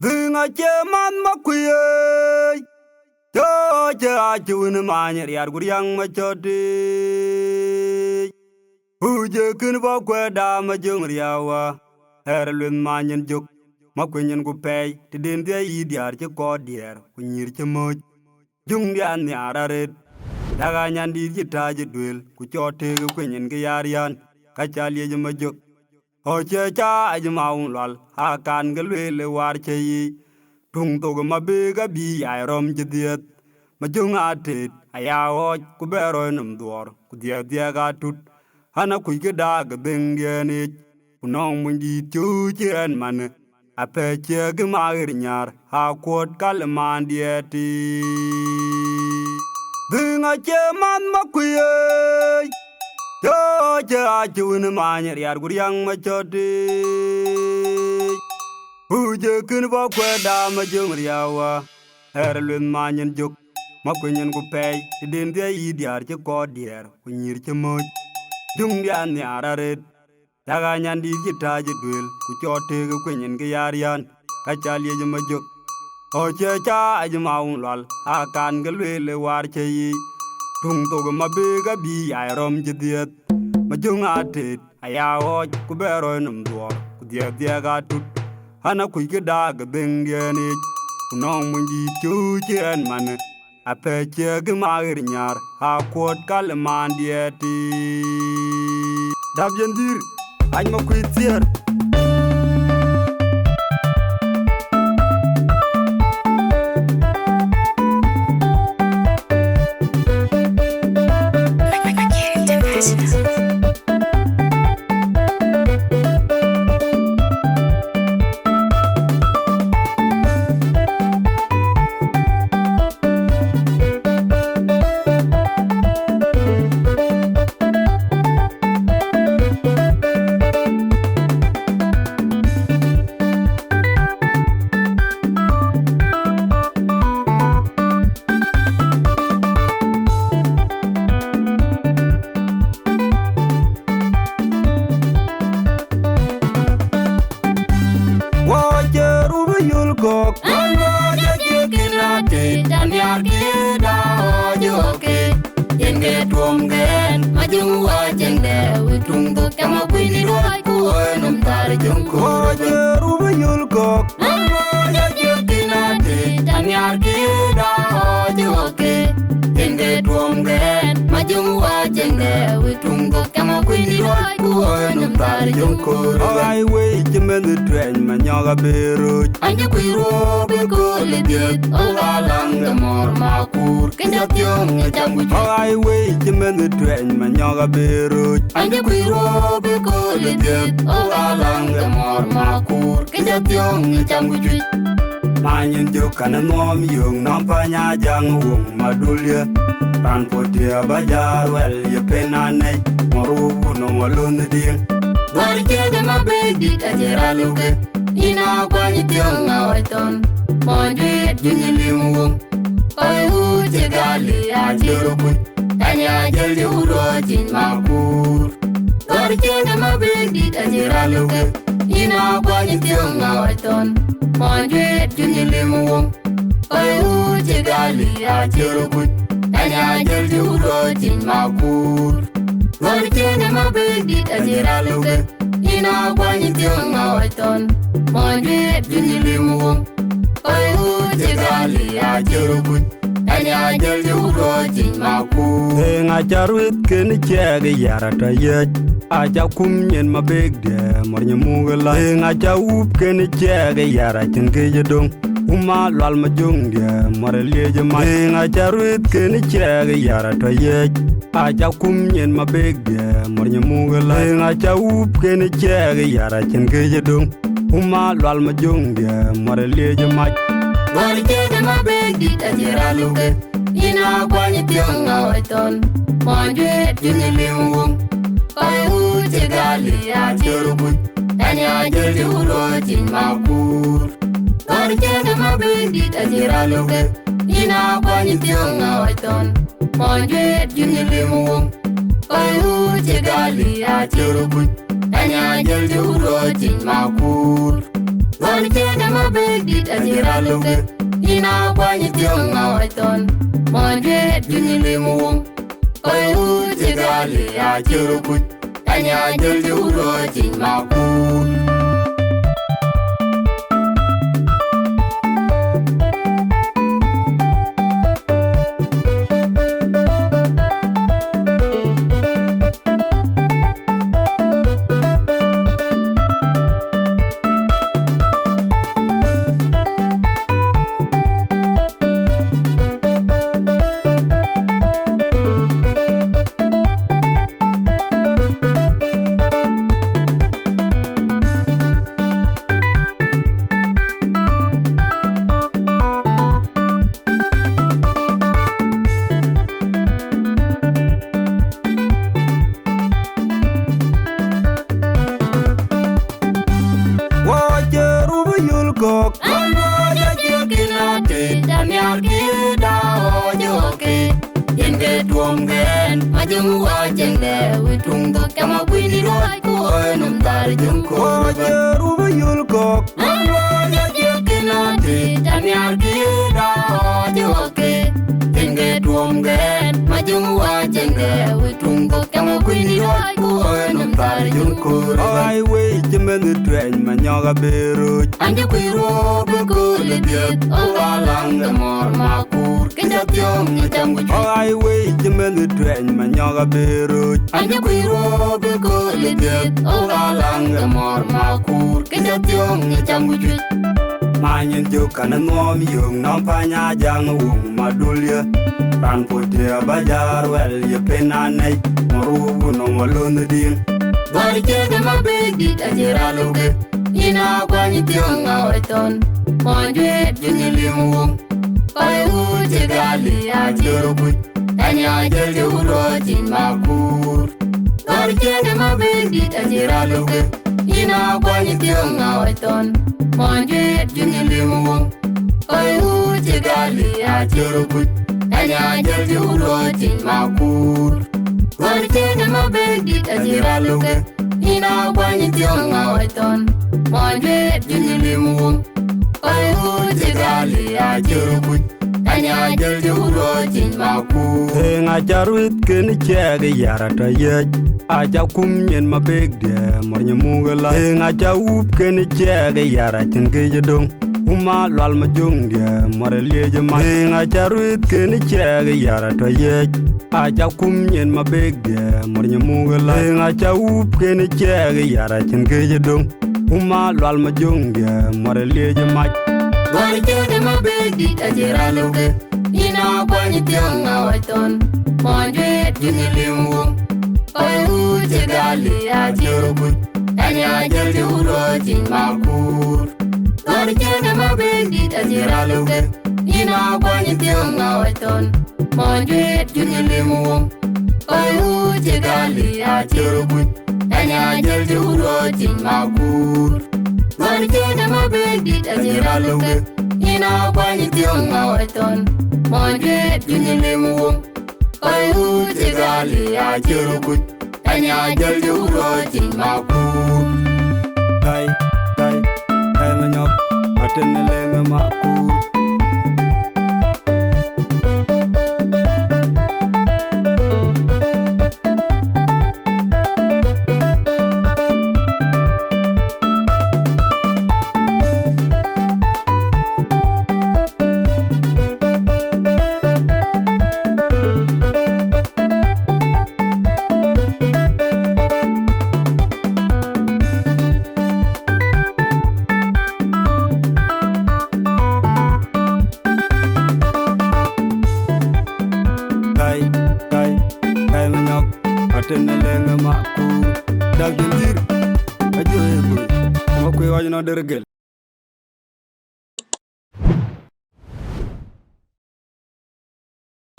Vinga cheman makwiye cho cha chun manyar yar guryang machodi uje kin ba kweda ma jung riawa herlun manyen juk makwenyen gu pay tidin dia yidyar che ko dier kunyir che moj jung dian yararet daga nyandi jitaje dwel ku chote gu kwenyen ge yarian kachalye je majuk oche cha ajmaun lal hakan gelwele war che yi tung to ma be ga bi ay rom jidiet ma jung atet aya hoj ku bero num dor ku dia ga tut hana ku ge da ga bengene ku nong mun di chu chen man a pe che ge ma nyar ha kot kal man dieti dinga che man ma ku ye cho cha chun manyar yar guryang machodi uje kin ba kweda ma jung riawa herlun manyen juk makwenyen gu pay tidin dia yidyar che ko dier kunyir che moj jung dian yararet daga nyandi jitaje dwel ku chote gu kwenyen ge yarian kachalye je majuk oche cha ajmaun lal hakan gelwele war che yi tung to ma be ga bi ay rom jidiet ma jung atet aya hoj ku bero num dor ku dia ga tut hana ku ge da ga bengene ku nong mun di chu chen man a pe che ge ma nyar ha kot kal man dieti dab jendir ay ma ku tier ay we jimen the train manyoga beru anje kuiro be ko le diet o alang de mor makur kinjationg jambu ay we jimen the train manyoga beru anje kuiro be ko le diet o alang de mor makur kinjationg jambu manyen jo kana nom yung nam panya jang wong madulia tan potia bajar wel ye penane moru no walun ding Warje ma baby tajeraluge ina kwani tionga waiton monje junilimu ay uje gali ajeruku anya jeli urojin makur Warje ma baby tajeraluge ina kwani tionga waiton monje junilimu ay uje gali ajeruku anya jeli urojin makur Warjene ma baby tajeraluge ina kwani tionga waiton monje junilimu ay uje gali ajeruku anya jeli urojin makur nga charwit ken chege yarata yech aja kum nyen ma begde mornya mugala nga chawup ken chege yara chinge jedong uma lal ma jung dia morelje ma nga charwit ken chege yarata yech aja kum nyen ma begde mornya mugala nga chawup ken chege yara chinge jedong uma lal ma jung dia morelje ma Warjene ma begdi tajeraluge ina kwani tionga waiton monje junilimu ay uje gali ajeruku anya jeli urojin makur Warjene ma begdi tajeraluge ina kwani tionga waiton monje junilimu ay uje gali ajeruku anya jeli urojin makur Gol chene ma big dit ajira luge. Ina kwa nyitiong awaiton. Mondwe junilimu. Koi uche gali ya churukut. Tanya jul juro jing makul. Gok Mano ya jukina te Daniel gida o joke Yenge tuom gen Majung wa jengde Witung do kama kwini roi ko Num dar jung ko Wajeru bayul gok Mano ya jukina te Daniel gida o joke Yenge tuom gen Majung wa jengde Witung do kama kwini roi ko Num dar jung ko Ai wei jemenu tuen manyoga beru Anje kuiro bekule biet Owalang de mor makur Kijationg nyajam kuchu Ai wei jemenu tuen manyoga beru Anje kuiro bekule biet Owalang de mor makur Kijationg nyajam kuchu Manyen jokana ngom yung nampanya jang wung madulya Ran potia bajar wel ye penanay Morubu no malonu ding Gori chege mabegit ajira luge Ina kwa nyitiong awaiton Mondwe junilimu Koi uche gali ajirukut Tanya jelje uro jin makur Gori chege mabegit ajira luge Ina kwa nyitiong awaiton Mondwe junilimu Koi uche gali ajirukut Tanya jelje uro jin makur Gori chege mabegit ajira luge Ina kwa nyitiong awaiton Mondwe junilimu Koi uche gali ajirukut Tanya jelje uro jin makur Nga jarwit keni chege yarata yej Aja kumyen mabegde mornya mugala Nga jawup keni chege yaratin gejedong Uma lwal majung dia mare leje ma Nga jarwit keni chege yarata yej Aja kumyen mabegde mornya mugala Nga jawup keni chege yaratin gejedong Uma lwal majung dia mare leje ma Gori chege mabegdi ajira luge Ina kwa nyitiong awaiton Mondwe junilimu Koi uche gali ajirukut Tanya jelje uro jin makur Gori chege mabegdi ajira luge Ina kwa nyitiong awaiton Mondwe junilimu Koi uche gali ajirukut Tanya jelje uro jin makur Gori chege mabegdi ajira luge Ina kwa nyitiong awaiton Mondwe junilimu Koi uche gali ajirukut Tanya jelje uro jin makur Kai manyok Atene lenge makur Kai manyok Atene lenge makur Dag jendir Ajo hebo Makwe wajno dergel